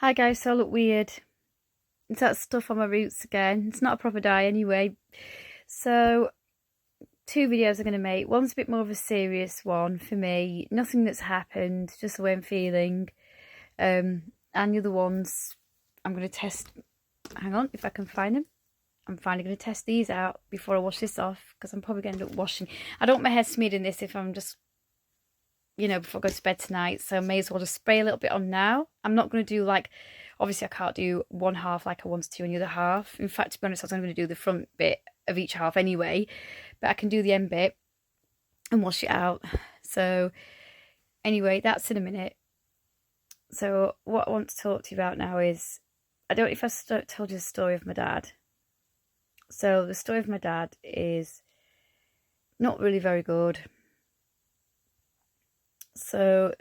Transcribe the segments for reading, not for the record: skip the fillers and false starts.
Hi guys, so I look weird. It's that stuff on my roots again. It's not a proper dye anyway. So, two videos I'm going to make. One's a bit more of a serious one for me. Nothing that's happened, just the way I'm feeling. And the other ones, I'm going to test. Hang on, if I can find them. I'm finally going to test these out before I wash this off, because I'm probably going to end up washing. I don't want my hair smeared in this if I'm just, before I go to bed tonight. So I may as well just spray a little bit on now. I'm not going to do like, obviously I can't do one half like I wanted to and the other half. In fact, to be honest, I was only going to do the front bit of each half anyway. But I can do the end bit and wash it out. So anyway, that's in a minute. So what I want to talk to you about now is, I don't know if I told you the story of my dad. So the story of my dad is not really very good. So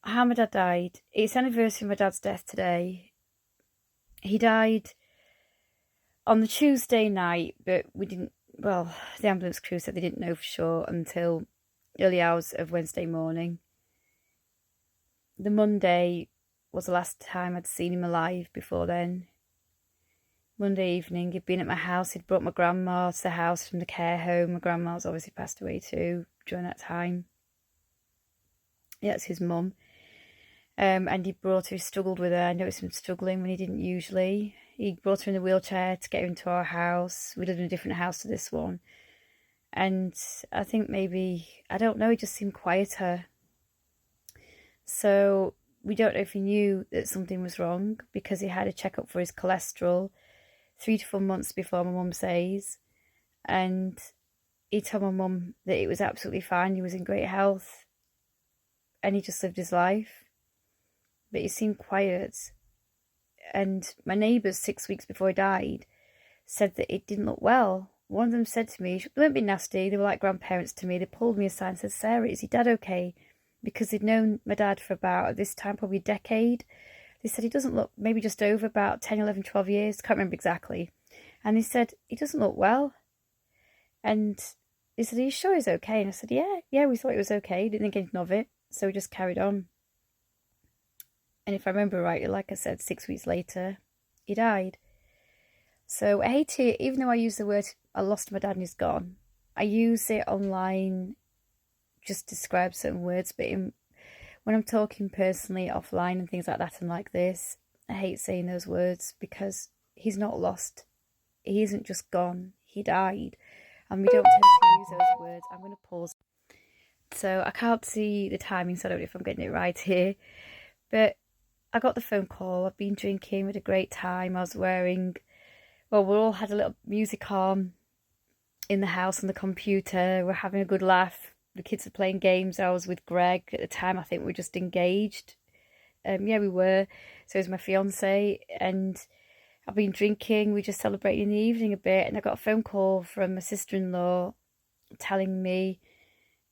how my dad died, it's the anniversary of my dad's death today. He died on the Tuesday night, but the ambulance crew said they didn't know for sure until early hours of Wednesday morning. The Monday was the last time I'd seen him alive before then. Monday evening, he'd been at my house. He'd brought my grandma to the house from the care home. My grandma's obviously passed away too during that time. Yeah, it's his mum. And he brought her, he struggled with her. I noticed him struggling when he didn't usually. He brought her in a wheelchair to get her into our house. We lived in a different house to this one. And I think maybe, I don't know, he just seemed quieter. So we don't know if he knew that something was wrong, because he had a checkup for his cholesterol 3 to 4 months before my mum says. And he told my mum that it was absolutely fine. He was in great health. And he just lived his life. But he seemed quiet. And my neighbours, 6 weeks before he died, said that it didn't look well. One of them said to me, they weren't being nasty, they were like grandparents to me. They pulled me aside and said, "Sarah, is your dad okay?" Because they'd known my dad for about, at this time, probably a decade. They said, he doesn't look, maybe just over about 10, 11, 12 years. Can't remember exactly. And they said, he doesn't look well. And they said, "Are you sure he's okay?" And I said, yeah, we thought he was okay. Didn't think anything of it. So we just carried on. And if I remember rightly, like I said, 6 weeks later, he died. So I hate to, even though I use the word, I lost my dad and he's gone, I use it online just to describe certain words. But when I'm talking personally offline and things like that and like this, I hate saying those words, because he's not lost. He isn't just gone. He died. And we don't tend to use those words. I'm going to pause. So I can't see the timing, so I don't know if I'm getting it right here. But I got the phone call. I've been drinking, we had a great time. I was wearing, we all had a little music on in the house on the computer. We're having a good laugh. The kids are playing games. I was with Greg at the time. I think we were just engaged. Yeah, we were. So was my fiance, and I've been drinking. We just celebrated in the evening a bit, and I got a phone call from my sister-in-law telling me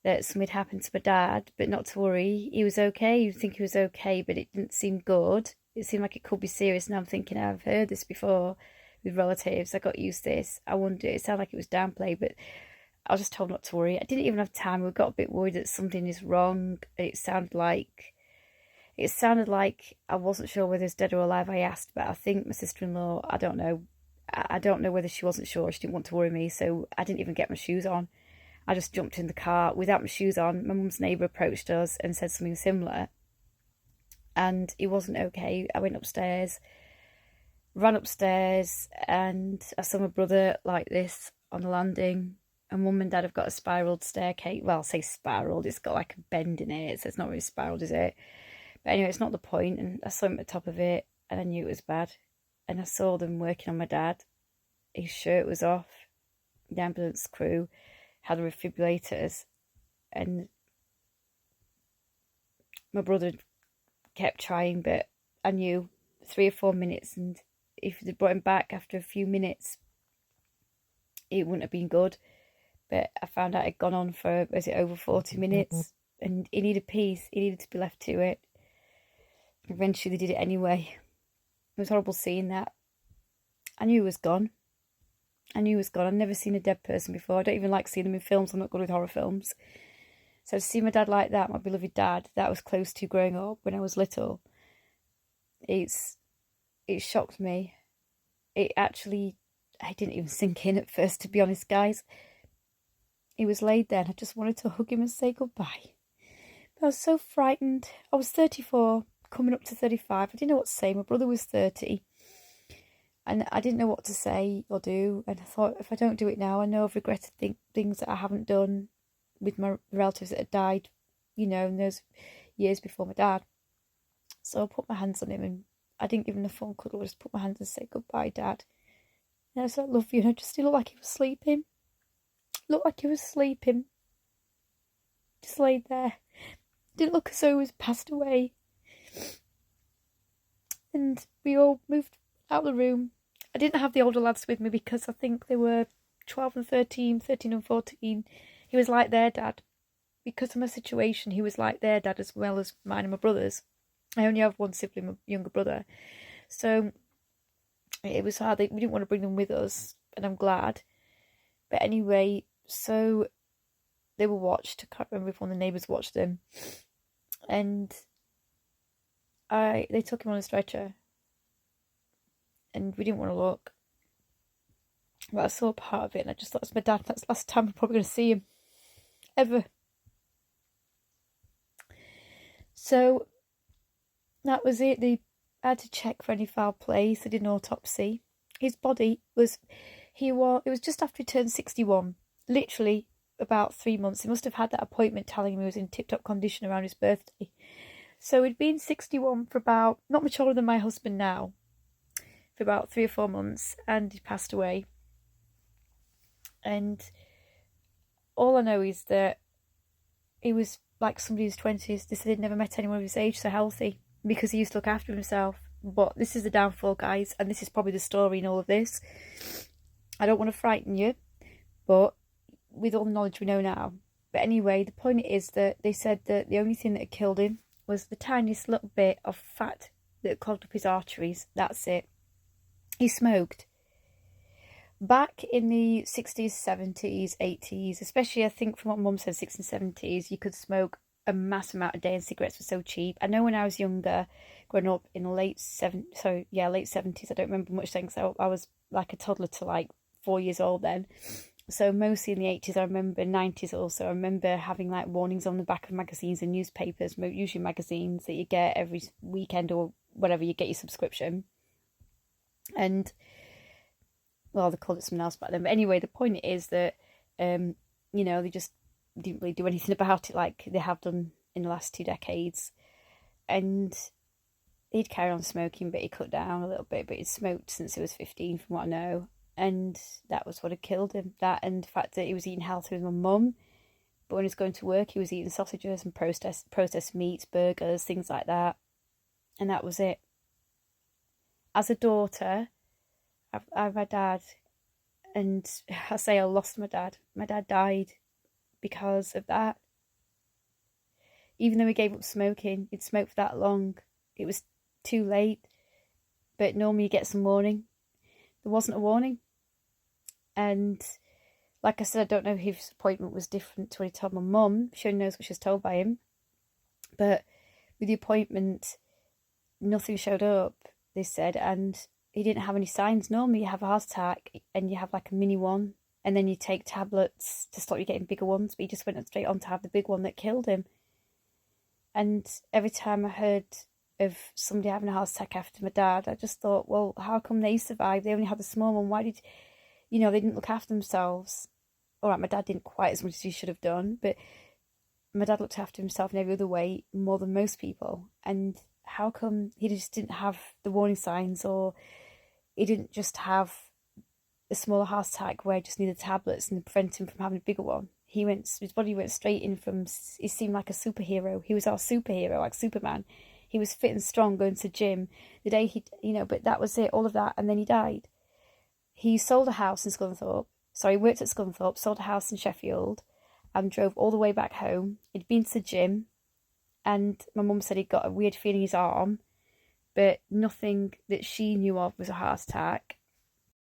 that something had happened to my dad, but not to worry. He was okay. You'd think he was okay, but it didn't seem good. It seemed like it could be serious. And I'm thinking, I've heard this before with relatives. I got used to this. I wondered, it sounded like it was downplayed, but I was just told not to worry. I didn't even have time. We got a bit worried that something is wrong. It sounded like I wasn't sure whether he's dead or alive. I asked, but I think my sister-in-law, I don't know. I don't know whether she wasn't sure. She didn't want to worry me, so I didn't even get my shoes on. I just jumped in the car without my shoes on. My mum's neighbour approached us and said something similar. And he wasn't okay. I went upstairs, ran upstairs, and I saw my brother like this on the landing. And Mum and Dad have got a spiralled staircase. Well, I'll say spiralled. It's got like a bend in it, so it's not really spiralled, is it? But anyway, it's not the point. And I saw him at the top of it, and I knew it was bad. And I saw them working on my dad. His shirt was off. The ambulance crew had the defibrillators, and my brother kept trying, but I knew 3 or 4 minutes, and if they'd brought him back after a few minutes, it wouldn't have been good. But I found out it'd gone on for, was it over 40 minutes, and he needed peace. He needed to be left to it. Eventually they did it anyway. It was horrible seeing that. I knew he was gone. I'd never seen a dead person before. I don't even like seeing them in films. I'm not good with horror films. So to see my dad like that, my beloved dad, that was close to growing up when I was little, it shocked me. It actually, I didn't even sink in at first, to be honest, guys. He was laid there and I just wanted to hug him and say goodbye. But I was so frightened. I was 34, coming up to 35. I didn't know what to say. My brother was 30. And I didn't know what to say or do. And I thought, if I don't do it now, I know I've regretted things that I haven't done with my relatives that had died, in those years before my dad. So I put my hands on him and I didn't give him a phone cuddle. I just put my hands and say, goodbye, Dad. And I said, I love you. And he looked like he was sleeping. Just laid there. Didn't look as though he was passed away. And we all moved out of the room. I didn't have the older lads with me because I think they were 12 and 13 and 14. He was like their dad. Because of my situation, he was like their dad as well as mine and my brother's. I only have one sibling, my younger brother. So it was hard. We didn't want to bring them with us, and I'm glad. But anyway, so they were watched. I can't remember if one of the neighbours watched them. And they took him on a stretcher. And we didn't want to look. But I saw part of it and I just thought, it's my dad. That's the last time I'm probably going to see him. Ever. So that was it. They had to check for any foul play. They did an autopsy. His body was, it was just after he turned 61. Literally about 3 months. He must have had that appointment telling him he was in tip-top condition around his birthday. So he'd been 61 for about, not much older than my husband now, for about 3 or 4 months, and he passed away. And all I know is that he was like somebody in his 20s. They said they'd never met anyone of his age so healthy because he used to look after himself. But this is the downfall, guys, and this is probably the story in all of this. I don't want to frighten you, but with all the knowledge we know now. But anyway, the point is that they said that the only thing that had killed him was the tiniest little bit of fat that clogged up his arteries. That's it. He smoked. Back in the 60s, 70s, 80s, especially I think from what Mum said, 60s and 70s, you could smoke a mass amount a day and cigarettes were so cheap. I know when I was younger, growing up in the late 70s, I don't remember much then because I was like a toddler to like 4 years old then. So mostly in the 80s, I remember 90s also. I remember having like warnings on the back of magazines and newspapers, usually magazines that you get every weekend or whatever you get your subscription. And well, they called it something else back then. But anyway, the point is that, they just didn't really do anything about it like they have done in the last 2 decades. And he'd carry on smoking, but he cut down a little bit. But he'd smoked since he was 15, from what I know. And that was what had killed him. That and the fact that he was eating healthy with my mum. But when he was going to work, he was eating sausages and processed meats, burgers, things like that. And that was it. As a daughter, I have my dad, and I say I lost my dad. My dad died because of that. Even though he gave up smoking, he'd smoked for that long. It was too late. But normally you get some warning. There wasn't a warning. And like I said, I don't know if his appointment was different to what he told my mum. She only knows what she was told by him. But with the appointment, nothing showed up, they said, and he didn't have any signs. Normally you have a heart attack and you have like a mini one and then you take tablets to stop you getting bigger ones, but he just went straight on to have the big one that killed him. And every time I heard of somebody having a heart attack after my dad, I just thought, well, how come they survived? They only had the small one. Why did, they didn't look after themselves. All right, my dad didn't quite as much as he should have done, but my dad looked after himself in every other way more than most people. And how come he just didn't have the warning signs, or he didn't just have a smaller heart attack where he just needed tablets and prevent him from having a bigger one? His body went straight in from, he seemed like a superhero. He was our superhero, like Superman. He was fit and strong, going to gym. The day but that was it, all of that, and then he died. He sold a house in Scunthorpe. Sorry, he worked at Scunthorpe, sold a house in Sheffield, and drove all the way back home. He'd been to the gym, and my mum said he'd got a weird feeling in his arm, but nothing that she knew of was a heart attack.